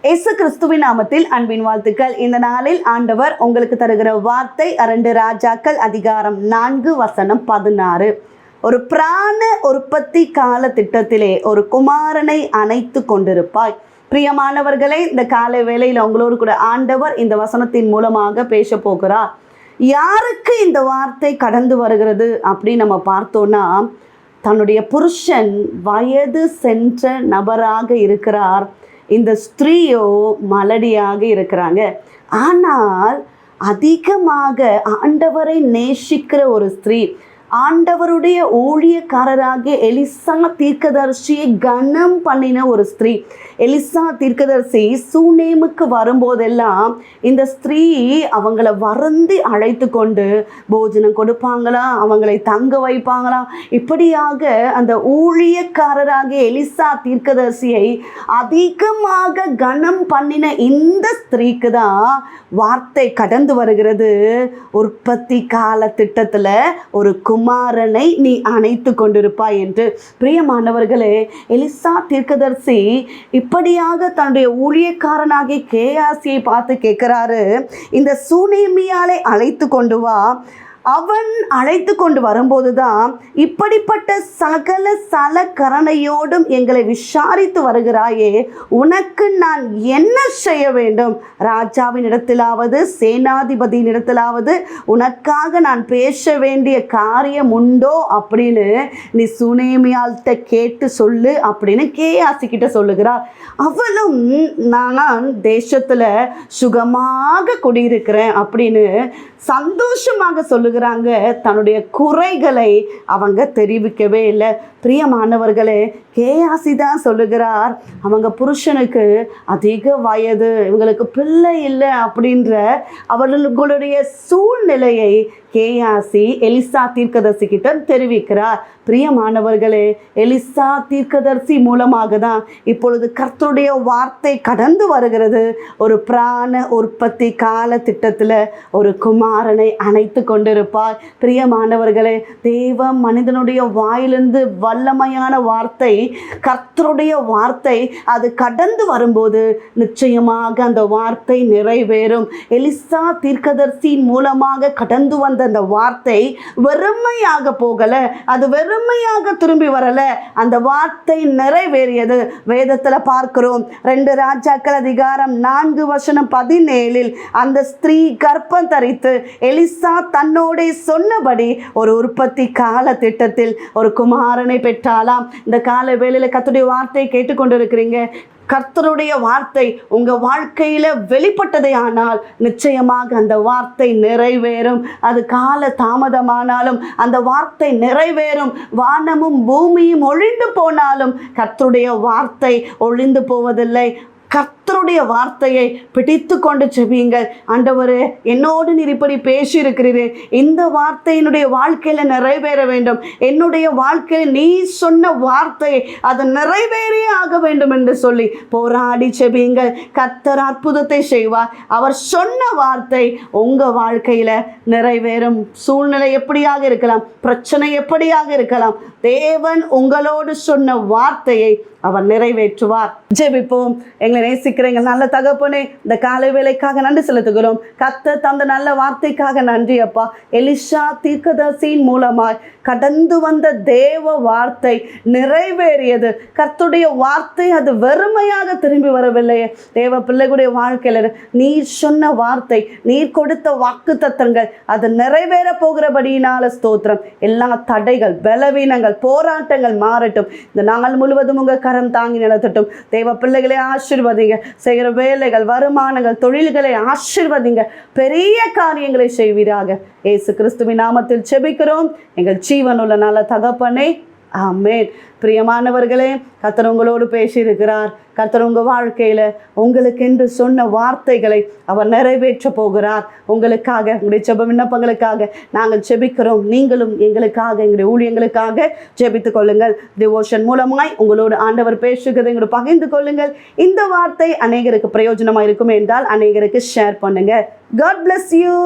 இயேசு கிறிஸ்துவின் நாமத்தில் அன்பின் வாழ்த்துக்கள். இந்த நாளில் ஆண்டவர் உங்களுக்கு தருகிற வார்த்தை 2 ராஜாக்கள் அதிகாரம் 4 வசனம் 16. ஒரு பிராண உற்பத்தி கால திட்டத்திலே ஒரு குமாரனை அணைத்து கொண்டிருப்பாய். பிரியமானவர்களே, இந்த காலை வேளையில் உங்களோடு கூட ஆண்டவர் இந்த வசனத்தின் மூலமாக பேச போகிறார். யாருக்கு இந்த வார்த்தை கடந்து வருகிறது அப்படின்னு நம்ம பார்த்தோன்னா, தன்னுடைய புருஷன் வயது சென்ற நபராக இருக்கிறார். இந்த ஸ்திரீயோ மலடியாக இருக்கிறாங்க. ஆனால் அதிகமாக ஆண்டவரை நேசிக்கிற ஒரு ஸ்திரீ, ஆண்டவருடைய ஊழியக்காரராகிய எலிசா தீர்க்கதரிசியை கனம் பண்ணின ஒரு ஸ்திரீ. எலிசா தீர்க்கதரிசி சூனேமுக்கு வரும்போதெல்லாம் இந்த ஸ்திரீ அவங்கள வருந்தி அழைத்து கொண்டு போஜனம் கொடுப்பாங்களா, அவங்களை தங்க வைப்பாங்களா. இப்படியாக அந்த ஊழியக்காரராகிய எலிசா தீர்க்கதரிசியை அதிகமாக கனம் பண்ணின இந்த ஸ்திரீக்கு தான் வார்த்தை கடந்து வருகிறது. உற்பத்தி கால திட்டத்தில் ஒரு குமாரனை நீ அணைத்து கொண்டிருப்பாய் என்று. பிரியமானவர்களே, எலிசா தீர்க்கதரிசி இப்படியாக தன்னுடைய ஊழியக்காரனாகிய கேயாசியை பார்த்து கேட்கிறாரு, இந்த சூனேமியாலை அழைத்து கொண்டு வா. அவன் அழைத்து கொண்டு வரும்போது தான் இப்படிப்பட்ட சகல சலக்கரணையோடும் எங்களை விசாரித்து வருகிறாயே, உனக்கு நான் என்ன செய்ய வேண்டும்? ராஜாவின் இடத்திலாவது சேனாதிபதியின் இடத்திலாவது உனக்காக நான் பேச வேண்டிய காரியம் உண்டோ அப்படின்னு நீ சூனேமியால்கிட்ட கேட்டு சொல்லு அப்படின்னு கேயாசிக்கிட்ட சொல்லுகிறார். அவளும் நான் தேசத்தில் சுகமாக குடியிருக்கிறேன் அப்படின்னு சந்தோஷமாக சொல்லுகிறாங்க. தன்னுடைய குறைகளை அவங்க தெரிவிக்கவே இல்லை. பிரியமானவர்களே, கேயாசி தான் சொல்லுகிறார், அவங்க புருஷனுக்கு அதிக வயது, இவங்களுக்கு பிள்ளை இல்லை அப்படின்ற அவர்களுடைய சூழ்நிலையை கேயாசி எலிசா தீர்க்கதரிசி கிட்ட தெரிவிக்கிறார். பிரியமானவர்களே, எலிசா தீர்க்கதரிசி மூலமாக தான் இப்பொழுது கர்த்தருடைய வார்த்தை கடந்து வருகிறது. ஒரு பிராண உற்பத்தி கால திட்டத்தில் ஒரு குமாரனை அணைத்து கொண்டிருப்பார். பிரியமானவர்களே, தேவ மனிதனுடைய வாயிலிருந்து வல்லமையான வார்த்தை, கர்த்தருடைய வார்த்தை, அது கடந்து வரும்போது நிச்சயமாக அந்த வார்த்தை நிறைவேறும். எலிசா தீர்க்கதரிசியின் மூலமாக கடந்து வந்த அந்த வார்த்தை வெறுமையாக போகல, அது வெறுமையாக திரும்பி வரல, அந்த வார்த்தை நிறைவேறியது. வேதத்துல பார்க்கிறோம், 2 ராஜாக்கள் அதிகாரம் 4 வசனம் 17 அந்த ஸ்திரீ கர்ப்பம் தரித்து எலிசா தன்னோட சொன்னபடி ஒரு உற்பத்தி கால திட்டத்தில் ஒரு குமாரனை பெற்றாலாம். இந்த கால வேளையில கர்த்தருடைய வார்த்தையை கேட்டுக்கொண்டிருக்கிறீங்க. கர்த்தருடைய வார்த்தை உங்க வாழ்க்கையில வெளிப்பட்டதே ஆனால் நிச்சயமாக அந்த வார்த்தை நிறைவேறும். அது கால தாமதமானாலும் அந்த வார்த்தை நிறைவேறும். வானமும் பூமியும் ஒழிந்து போனாலும் கர்த்தருடைய வார்த்தை ஒழிந்து போவதில்லை. கர்த்தருடைய வார்த்தையை பிடித்து கொண்டு செபியுங்கள். ஆண்டவரே, என்னோடு நீர் இப்படி பேசியிருக்கிறீரே, இந்த வார்த்தையினுடைய வாழ்க்கையில் நிறைவேற வேண்டும். என்னுடைய வாழ்க்கையில் நீ சொன்ன வார்த்தை அது நிறைவேறியே ஆக வேண்டும் என்று சொல்லி போராடி செபியுங்கள். கர்த்தர் அற்புதத்தை செய்வார். அவர் சொன்ன வார்த்தை உங்கள் வாழ்க்கையில் நிறைவேறும். சூழ்நிலை எப்படியாக இருக்கலாம், பிரச்சனை எப்படியாக இருக்கலாம், தேவன் உங்களோடு சொன்ன வார்த்தையை அவர் நிறைவேற்றுவார். ஜெபிப்போம். எங்களை நேசிக்கிற எங்கள் நல்ல தகப்பனே, இந்த காலை வேளைக்காக நன்றி செலுத்துகிறோம். கர்த்தர் தந்த நல்ல வார்த்தைக்காக நன்றி அப்பா. எலிசா தீர்க்கதரிசியின் மூலமாய் கடந்து வந்த தேவ வார்த்தை நிறைவேறியது. கர்த்தருடைய வார்த்தை அது வெறுமையாக திரும்பி வரவில்லையே. தேவ பிள்ளைகளுடைய வாழ்க்கையில் நீர் சொன்ன வார்த்தை, நீர் கொடுத்த வாக்கு தத்தங்கள் அது நிறைவேற போகிறபடியினால ஸ்தோத்திரம். எல்லா தடைகள், பலவீனங்கள், போராட்டங்கள் மாறட்டும். இந்த நாள் முழுவதும் உங்க கரம் தாங்கி நடத்தட்டும். தேவ பிள்ளைகளை ஆசீர்வதிங்க. செய்கிற வேலைகள், வருமானங்கள், தொழில்களை ஆசீர்வதிங்க. பெரிய காரியங்களை செய்வீராக. இயேசு கிறிஸ்துவின் நாமத்தில் செபிக்கிறோம் எங்கள் ஜீவனுள்ள நல்ல தகப்பனே, ஆமென். பிரியமானவர்களே, கர்த்தர் உங்களோடு பேசியிருக்கிறார். கர்த்தர் உங்கள் வாழ்க்கையில் உங்களுக்கென்று சொன்ன வார்த்தைகளை அவர் நிறைவேற்ற போகிறார். உங்களுக்காக, உங்களுடைய ஜெப விண்ணப்பங்களுக்காக நாங்கள் ஜெபிக்கிறோம். நீங்களும் எங்களுக்காக, எங்களுடைய ஊழியங்களுக்காக ஜெபித்துக் கொள்ளுங்கள். டிவோஷன் மூலமாய் உங்களோடு ஆண்டவர் பேசுகிறதை எங்களோடு பகிர்ந்து கொள்ளுங்கள். இந்த வார்த்தை அநேகருக்கு பிரயோஜனமாக இருக்கும் என்றால் அநேகருக்கு ஷேர் பண்ணுங்க. God bless you.